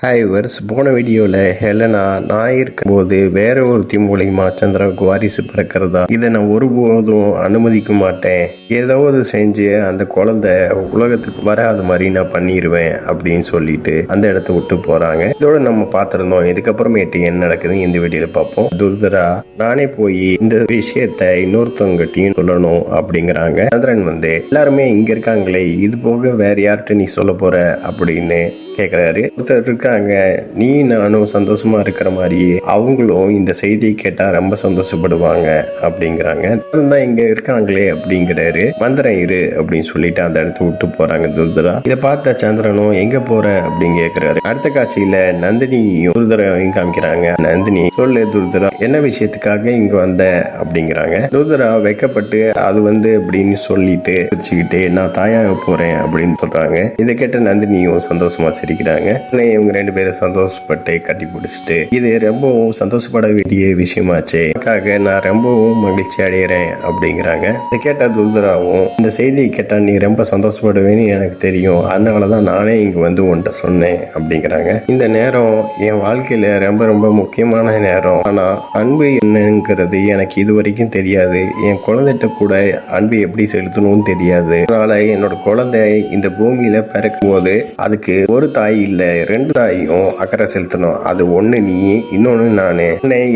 Hi verse, போன வீடியோவில் Helena நான் இருக்கும்போது வேற ஒருத்தி மூலியமா சந்திராவுக்கு வாரிசு பிறக்கிறதா, இதை நான் ஒருபோதும் அனுமதிக்க மாட்டேன், ஏதாவது செஞ்சு அந்த குழந்தை உலகத்துக்கு வராத மாதிரி நான் பண்ணிடுவேன் அப்படின்னு சொல்லிட்டு அந்த இடத்த விட்டு போறாங்க. இதோட நம்ம பார்த்துருந்தோம். இதுக்கப்புறமேட்டு என்ன நடக்குதுன்னு இந்த வீடியோல பார்ப்போம். துர்தரா நானே போய் இந்த விஷயத்த இன்னொருத்தவங்ககிட்டையும் சொல்லணும் அப்படிங்கிறாங்க. சந்திரன் எல்லாருமே இங்க இருக்காங்களே, இது போக வேற யார்கிட்ட நீ சொல்ல போற அப்படின்னு கேட்குறாரு. ஒருத்தர் இருக்காங்க, நீ நானும் சந்தோஷமா இருக்கிற மாதிரியே அவங்களும் இந்த செய்தியை கேட்டா ரொம்ப சந்தோஷப்படுவாங்க அப்படிங்கிறாங்க. தான் இங்க இருக்காங்களே அப்படிங்கிறாரு. மந்திரம் இரு அப்படின்னு சொல்லிட்டு அந்த இடத்த விட்டு போறாங்க துர்தரா. இதை பார்த்த சந்திரனும் எங்க போற அப்படின்னு கேட்கிறாரு. அடுத்த காட்சியில நந்தினியும் துர்தராவையும் காமிக்கிறாங்க. நந்தினி, சொல்லு துர்தரா, என்ன விஷயத்துக்காக இங்க வந்த அப்படிங்கிறாங்க. துர்தரா வெக்கப்பட்டு அது அப்படின்னு சொல்லிட்டு வச்சுக்கிட்டு நான் தாயாக போறேன் அப்படின்னு சொல்றாங்க. இதை கேட்ட நந்தினியும் சந்தோஷமா சிரிக்கிறாங்க. இவங்க ரெண்டு பேரும் சந்தோஷப்பட்டு கட்டி பிடிச்சிட்டு, இது ரொம்பவும் சந்தோஷப்பட வேண்டிய விஷயமாச்சே, அதுக்காக நான் ரொம்பவும் மகிழ்ச்சி அடைகிறேன் அப்படிங்கிறாங்க. இதை கேட்ட துர்தராவும், இந்த செய்தியை கேட்டா நீ ரொம்ப சந்தோஷப்படுவேன்னு எனக்கு தெரியும், அதனாலதான் நானே இங்க உன்கிட்ட சொன்னேன் அப்படிங்கிறாங்க. இந்த நேரம் என் வாழ்க்கையில ரொம்ப ரொம்ப முக்கியமான நேரம். ஆனா அன்பு என்னங்கிறது எனக்கு இது வரைக்கும் தெரியாது. என் குழந்தைகிட்ட கூட அன்பு எப்படி செலுத்தணும்னு தெரியாது. அதனால என்னோட குழந்தை இந்த பூமியில பிறக்கும் போது அதுக்கு ஒரு தாய் இல்ல, ரெண்டு தாயும் அக்கறை செலுத்தணும். அது ஒண்ணு நீ, இன்னொன்னு நானு.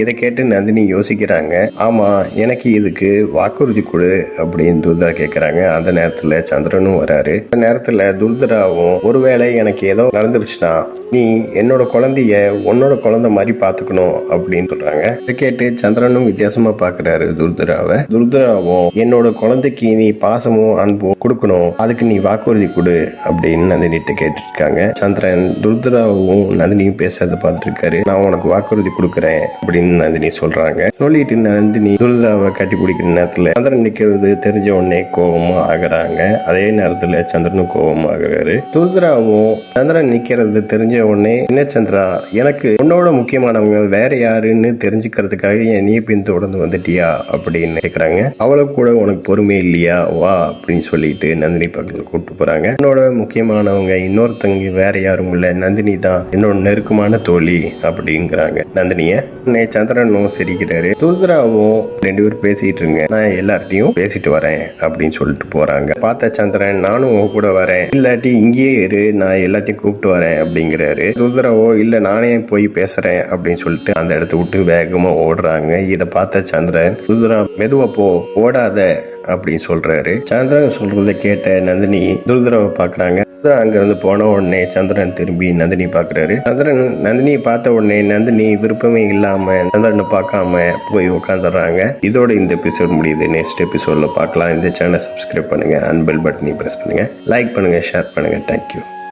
இதை கேட்டு நந்தினி யோசிக்கிறாங்க. ஆமா, எனக்கு இதுக்கு வாக்குறுதி கொடு அப்படின்னு துர்தரா கேட்கிறாங்க. அந்த நேரத்துல சந்திரனும் வராரு. அந்த நேரத்துல துர்தராவும், ஒருவேளை எனக்கு ஏதோ நடந்துருச்சுன்னா நீ என்னோட குழந்தைய உன்னோட குழந்தை மாதிரி பாத்துக்கணும் அப்படின்னு சொல்றாங்க. இதை கேட்டு சந்திரனும் வித்தியாசமா பாக்குறாரு துர்தராவை. துர்தராவும், என்னோட குழந்தைக்கு நீ பாசமும் அன்பும் கொடுக்கணும், அதுக்கு நீ வாக்குறுதி கொடு அப்படின்னு நந்தினிட்ட கேட்டுருக்காங்க. சந்திரன் துர்தராவும் நந்தினியும் பேசுறத பார்த்துட்டு இருக்காரு. நான் உனக்கு வாக்குறுதி கொடுக்குறேன் அப்படின்னு நந்தினி சொல்றாங்க. சொல்லிட்டு நந்தினி துர்தராவை கட்டி பிடிக்கிற நேரத்துல சந்திரன் நிக்கிறது தெரிஞ்ச உடனே கோபமா ஆகுறாங்க. அதே நேரத்துல சந்திரனும் கோபமா ஆகுறாரு. துர்தராவும் சந்திரன் நிக்கிறது தெரிஞ்ச உடனே, என்ன சந்திரா, எனக்கு உன்னோட முக்கியமானவங்க வேற யாருன்னு தெரிஞ்சுக்கிறதுக்காக என் நீ பின்தொடர்ந்து வந்துட்டியா அப்படின்னு கேட்கறாங்க. அவளுக்கு கூட உனக்கு பொறுமை இல்லையா, வா அப்படின்னு சொல்லிட்டு நந்தினி பக்கத்துல கூப்பிட்டு போறாங்க. என்னோட முக்கியமானவங்க இன்னொருத்தவங்க வேற யாரும் இல்ல, நந்தினி தான் என்னோட நெருக்கமான தோழி அப்படிங்கிறாங்க நந்தினிய. சந்திரனும் சிரிக்கிறாரு. துர்தராவும், ரெண்டு பேரும் பேசிட்டு இருங்க, நான் எல்லார்ட்டையும் பேசிட்டு வரேன் அப்படின்னு சொல்லிட்டு போறாங்க. பார்த்த சந்திரன், நானும் உன் கூட வரேன், இல்லாட்டி இங்கேயே இரு, நான் எல்லாத்தையும் கூப்பிட்டு வரேன் அப்படிங்கிறாரு. துர்தராவோ, இல்ல நானே போய் பேசுறேன் அப்படின்னு சொல்லிட்டு அந்த இடத்த விட்டு வேகமா ஓடுறாங்க. இதை பார்த்த சந்திரன், துர்தரா மெதுவா போ, ஓடாத அப்படின்னு சொல்றாரு. சந்திரன் சொல்றதை கேட்ட நந்தினி துர்தராவை பாக்குறாங்க. அங்கிருந்து போன உடனே சந்திரன் திரும்பி நந்தினி பாக்குறாரு. சந்திரன் நந்தினியை பார்த்த உடனே நந்தினி விருப்பமே இல்லாம சந்திரனை பார்க்காம போய் உட்காந்துடுறாங்க. இதோட இந்த எபிசோட் முடியுது. நெக்ஸ்ட் எபிசோட்ல பார்க்கலாம். இந்த சேனல் சப்ஸ்கிரைப் பண்ணுங்க, அண்ட் பெல் பட்டனை பிரஸ் பண்ணுங்க, லைக் பண்ணுங்க, ஷேர் பண்ணுங்க. தேங்க்யூ.